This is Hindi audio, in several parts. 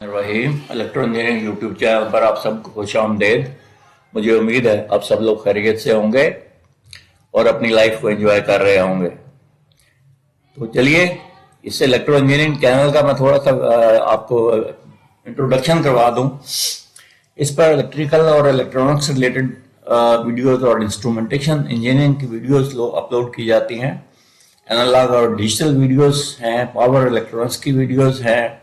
रहीम इलेक्ट्रो इंजीनियरिंग यूट्यूब चैनल पर आप सबको खुश आमदेद। मुझे उम्मीद है आप सब लोग खैरियत से होंगे और अपनी लाइफ को एंजॉय कर रहे होंगे। तो चलिए इस इलेक्ट्रो इंजीनियरिंग चैनल का मैं थोड़ा सा आपको इंट्रोडक्शन करवा दूं। इस पर इलेक्ट्रिकल और इलेक्ट्रॉनिक्स से रिलेटेड वीडियोस और इंस्ट्रूमेंटेशन इंजीनियरिंग की वीडियोस अपलोड की जाती हैं। एनालॉग और डिजिटल वीडियोस हैं, पावर इलेक्ट्रॉनिक्स की वीडियोस हैं,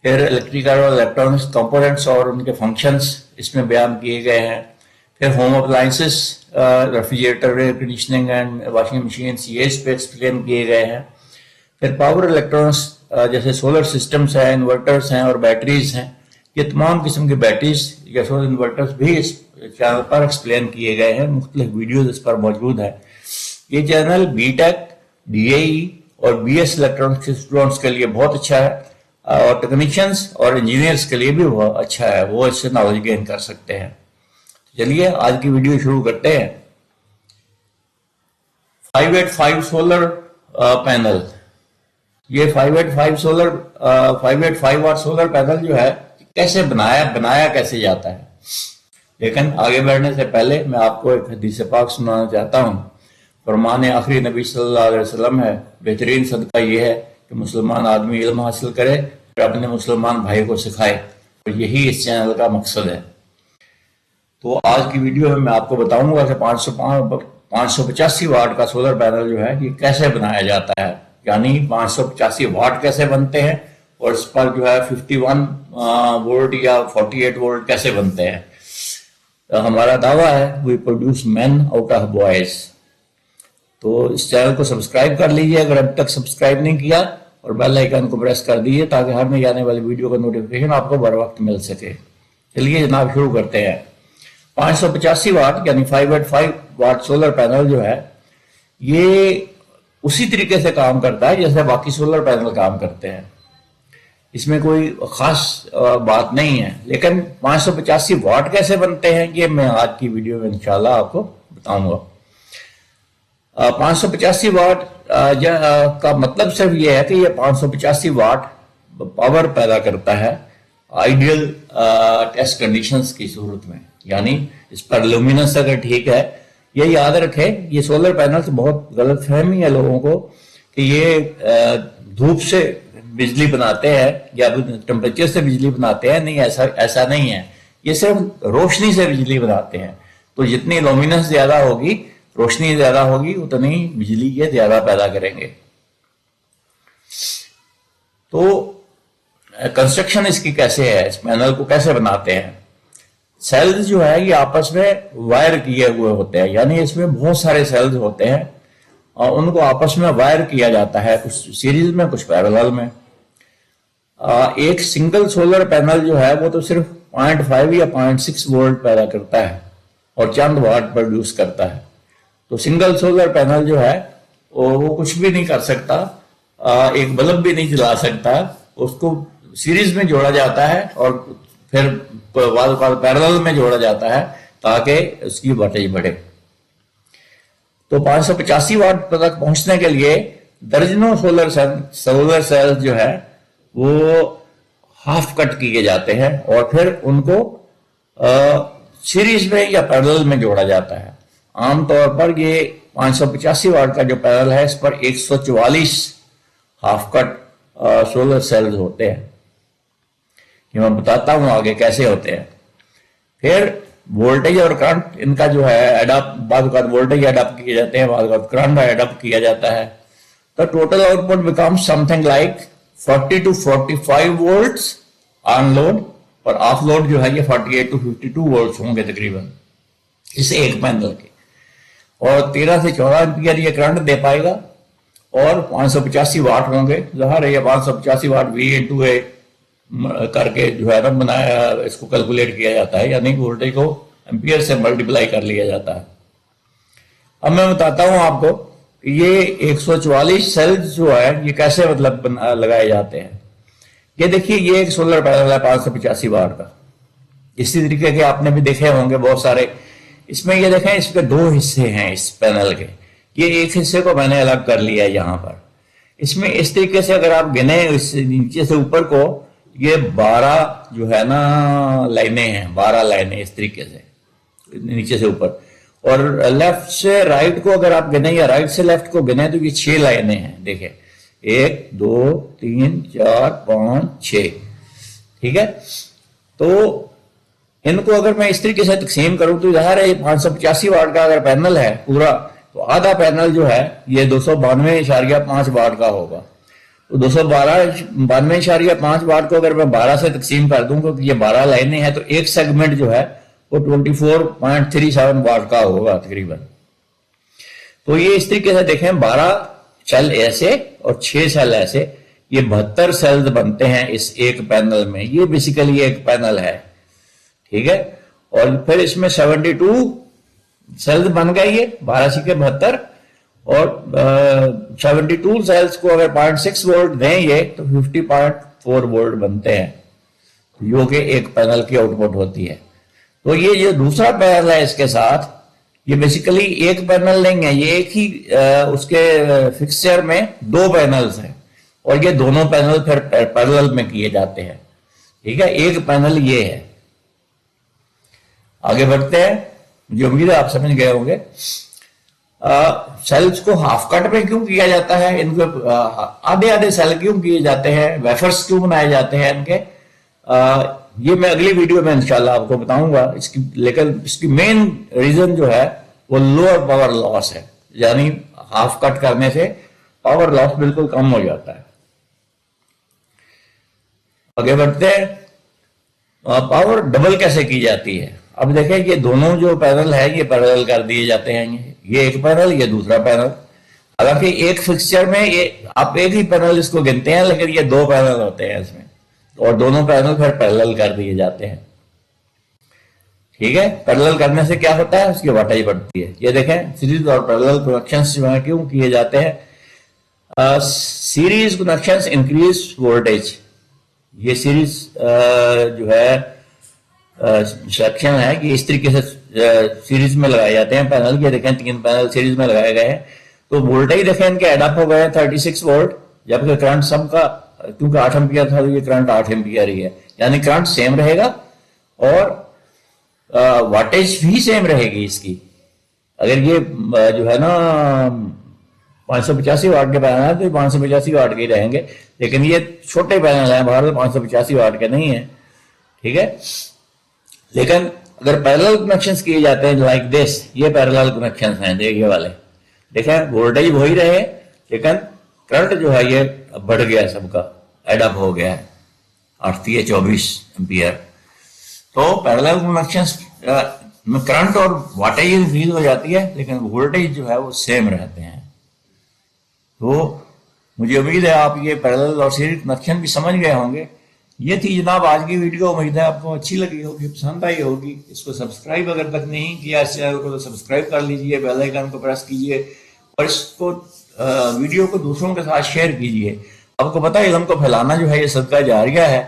फिर इलेक्ट्रिकल और इलेक्ट्रॉनिक्स कंपोनेंट्स और उनके फंक्शंस इसमें बयान किए गए हैं। फिर home appliances, refrigerator, air conditioning and washing machine, ये इस पे एक्सप्लेन किए गए हैं। फिर पावर इलेक्ट्रॉनिक्स जैसे सोलर सिस्टम्स हैं, इन्वर्टर्स हैं और बैटरीज हैं। ये तमाम किस्म की बैटरीज या सोलर इन्वर्टर्स भी इस चैनल पर एक्सप्लेन किए गए हैं। मुख्तलिफ वीडियोज इस पर मौजूद है। ये चैनल बीटेक, डीएई और बीएस इलेक्ट्रॉनिक्स के स्टूडेंट्स के लिए बहुत अच्छा है और टेक्नीशियंस और इंजीनियर्स के लिए भी बहुत अच्छा है, वो इससे नॉलेज गेन कर सकते हैं। चलिए आज की वीडियो शुरू करते हैं। 585 सोलर पैनल, ये 585 वाट सोलर पैनल जो है कैसे बनाया कैसे जाता है। लेकिन आगे बढ़ने से पहले मैं आपको एक हदीस पाक सुनाना चाहता हूँ। फरमान आखिरी नबी सल्लल्लाहु अलैहि वसल्लम है, बेहतरीन सदका ये है कि मुसलमान आदमी इल्म हासिल करे और अपने मुसलमान भाई को सिखाए, और यही इस चैनल का मकसद है। तो आज की वीडियो में मैं आपको बताऊंगा कि 585 वाट का सोलर पैनल जो है ये कैसे बनाया जाता है, यानी 585 वाट कैसे बनते हैं और इस पर जो है 51 वोल्ट या 48 वोल्ट कैसे बनते हैं। तो हमारा दावा है we produce man out of boys. तो इस चैनल को सब्सक्राइब कर लीजिए अगर अब तक सब्सक्राइब नहीं किया, और बेल आइकन को प्रेस कर दीजिए ताकि हर नई आने वाली वीडियो का नोटिफिकेशन आपको बर वक्त मिल सके। चलिए जनाब शुरू करते हैं। 585 वाट यानी 585 वाट सोलर पैनल जो है ये उसी तरीके से काम करता है जैसे बाकी सोलर पैनल काम करते हैं। इसमें कोई खास बात नहीं है। लेकिन 585 वाट कैसे बनते हैं ये मैं आज की वीडियो में इंशाल्लाह आपको बताऊंगा। 585 वाट का मतलब सिर्फ ये है कि ये 585 वाट पावर पैदा करता है आइडियल टेस्ट कंडीशंस की सूरत में, यानी इस पर लुमिनस अगर ठीक है। ये याद रखें, ये सोलर पैनल से बहुत गलत फहमी है लोगों को कि ये धूप से बिजली बनाते हैं या टेम्परेचर से बिजली बनाते हैं। नहीं, ऐसा नहीं है। ये सिर्फ रोशनी से बिजली बनाते हैं। तो जितनी लुमिनस ज्यादा होगी, रोशनी ज्यादा होगी, उतनी बिजली ये ज्यादा पैदा करेंगे। तो कंस्ट्रक्शन इसकी कैसे है, इस पैनल को कैसे बनाते हैं। सेल्स जो है ये आपस में वायर किए हुए होते हैं, यानी इसमें बहुत सारे सेल्स होते हैं और उनको आपस में वायर किया जाता है, कुछ सीरीज में कुछ पैरेलल में। एक सिंगल सोलर पैनल जो है वो तो सिर्फ 0.5 या 0.6 वोल्ट पैदा करता है और चंद वाट प्रोड्यूस करता है। तो सिंगल सोलर पैनल जो है वो कुछ भी नहीं कर सकता, एक बल्ब भी नहीं जला सकता। उसको सीरीज में जोड़ा जाता है और फिर पैरेलल में जोड़ा जाता है ताकि उसकी वोल्टेज बढ़े। तो 585 वाट तक पहुंचने के लिए दर्जनों सोलर सेल जो है वो हाफ कट किए जाते हैं और फिर उनको सीरीज में या पैरेलल में जोड़ा जाता है। आमतौर पर ये 585 वाट का जो पैनल है इस पर 144 हाफ कट सोलर सेल्स होते हैं। ये मैं बताता हूं आगे कैसे होते हैं। फिर वोल्टेज और करंट इनका जो है बाद वोल्टेज एडप्ट किए जाते हैं, बाद करंट एडप्ट किया जाता है। तो total output becomes something like 40 to 45 volts on load, और ऑफ लोड जो है ये 48 to 52 वोल्ट्स होंगे तकरीबन इस एक पैनल के। और 13 से 14 एम्पियर ये करंट दे पाएगा और 585 वाट होंगे। ज़ाहिर है ये 585 वाट V/A करके जो है ना बनाया, इसको कैलकुलेट किया जाता है, यानी वोल्टेज को एम्पियर से मल्टीप्लाई कर लिया जाता है। अब मैं बताता हूं आपको ये 144 सेल्स जो है ये कैसे लगाए जाते हैं। ये देखिए ये एक सोलर पैनल है 585 वाट का। इसी तरीके के आपने भी देखे होंगे बहुत सारे। इसमें ये देखें, इसके दो हिस्से हैं इस पैनल के। ये एक हिस्से को मैंने अलग कर लिया है यहाँ पर। इसमें इस तरीके से अगर आप गिने इस नीचे से ऊपर को, ये 12 जो है ना लाइनें हैं, 12 लाइनें इस तरीके से नीचे से ऊपर, और लेफ्ट से राइट को अगर आप गिने या राइट से लेफ्ट को गिने तो ये 6 लाइनें हैं। देखिए 1 2 3 4 5 6, ठीक है। तो इनको अगर मैं इस तरीके से तकसीम करूं तो ज़ाहिर है 585 वाट का अगर पैनल है पूरा, तो आधा पैनल जो है ये 292.5 वाट का होगा। तो 292.5 वाट को अगर मैं 12 से तकसीम कर दूं, क्योंकि ये 12 लाइनें हैं, तो एक सेगमेंट जो है वो 24.37 वाट का होगा तकरीबन। तो ये इस तरीके से देखें, 12 सेल ऐसे और 6 सेल ऐसे, ये 72 सेल्स बनते हैं इस एक पैनल में। ये बेसिकली एक पैनल है, ठीक है। और फिर इसमें 72 सेल्स बन गए, ये 12 सी के 72, और 72 सेल्स को अगर 0.6 वोल्ट दें ये, तो 50.4 वोल्ट बनते हैं, जो कि एक पैनल की आउटपुट होती है। तो ये जो दूसरा पैनल है इसके साथ, ये बेसिकली एक पैनल नहीं है, ये एक ही उसके फिक्सचर में 2 पैनल्स हैं, और ये दोनों पैनल फिर पैरेलल में किए जाते हैं, ठीक है। एक पैनल ये है। आगे बढ़ते हैं, मुझे उम्मीद है आप समझ गए होंगे। सेल्स को हाफ कट में क्यों किया जाता है, इनको आधे आधे सेल क्यों किए जाते हैं, वेफर्स क्यों बनाए जाते हैं इनके, ये मैं अगली वीडियो में इंशाल्लाह आपको बताऊंगा इसकी। लेकिन इसकी मेन रीजन जो है वो लोअर पावर लॉस है, यानी हाफ कट करने से पावर लॉस बिल्कुल कम हो जाता है। आगे बढ़ते हैं, पावर डबल कैसे की जाती है। अब देखें, ये दोनों जो पैनल है ये पैरेलल कर दिए जाते हैं, ये एक पैनल, ये दूसरा पैनल। हालांकि एक फिक्सचर में ये आप एक ही पैनल इसको गिनते हैं, लेकिन ये 2 पैनल होते हैं इसमें, और दोनों पैनल फिर पैरेलल कर दिए जाते हैं, ठीक है। पैरेलल करने से क्या होता है, उसकी वाटेज बढ़ती है। ये देखें, सीरीज और पैरेलल कनेक्शंस जो है क्यों किए जाते हैं। Series connections increase voltage. ये सीरीज जो है सेक्शन है कि इस तरीके से सीरीज में लगाए जाते हैं पैनल। ये देखें 3 पैनल सीरीज में लगाए गए हैं, तो वोल्टेज देखें इनके एडअप हो गए हैं 36 वोल्ट, जबकि करंट सबका, क्योंकि 8 एम्पियर था तो ये करंट 8 एम्पियर ही है, यानी करंट सेम रहेगा और वाटेज भी सेम रहेगी इसकी। अगर ये जो है ना 585 वाट के पैनल है तो 585 वाट के ही रहेंगे, लेकिन ये छोटे पैनल हैं, बाहर 585 वाट के नहीं है, ठीक है। लेकिन अगर पैरेलल कनेक्शंस किए जाते हैं लाइक दिस, ये पैरेलल कनेक्शंस हैं, ये वाले देखें, वोल्टेज वही रहे, लेकिन करंट जो है ये बढ़ गया, सबका एडअप हो गया है 24 एम्पियर। तो पैरेलल कनेक्शंस में करंट और वाटेज इंक्रीज हो जाती है, लेकिन वोल्टेज जो है वो सेम रहते हैं। तो मुझे उम्मीद है आप ये पैरेलल और सीरीज कनेक्शन भी समझ गए होंगे। ये थी जनाब आज की वीडियो, उम्मीद है आपको अच्छी लगी होगी, पसंद आई होगी। इसको सब्सक्राइब अगर तक नहीं किया इस चैनल को तो सब्सक्राइब कर लीजिए, बेल आइकन को प्रेस कीजिए, और इसको वीडियो को दूसरों के साथ शेयर कीजिए। आपको पता है इल्म को फैलाना जो है ये सदका जारिया है,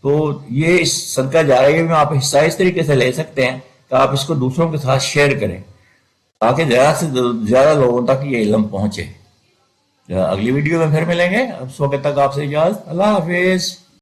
तो ये इस सदका जारिया में आप हिस्सा इस तरीके से ले सकते हैं कि आप इसको दूसरों के साथ शेयर करें, ताकि ज़्यादा से ज़्यादा लोगों तक ये इल्म पहुंचे। अगली वीडियो में फिर मिलेंगे, अब उस वक्त तक आपसे इजाज़त, अल्लाह हाफिज़।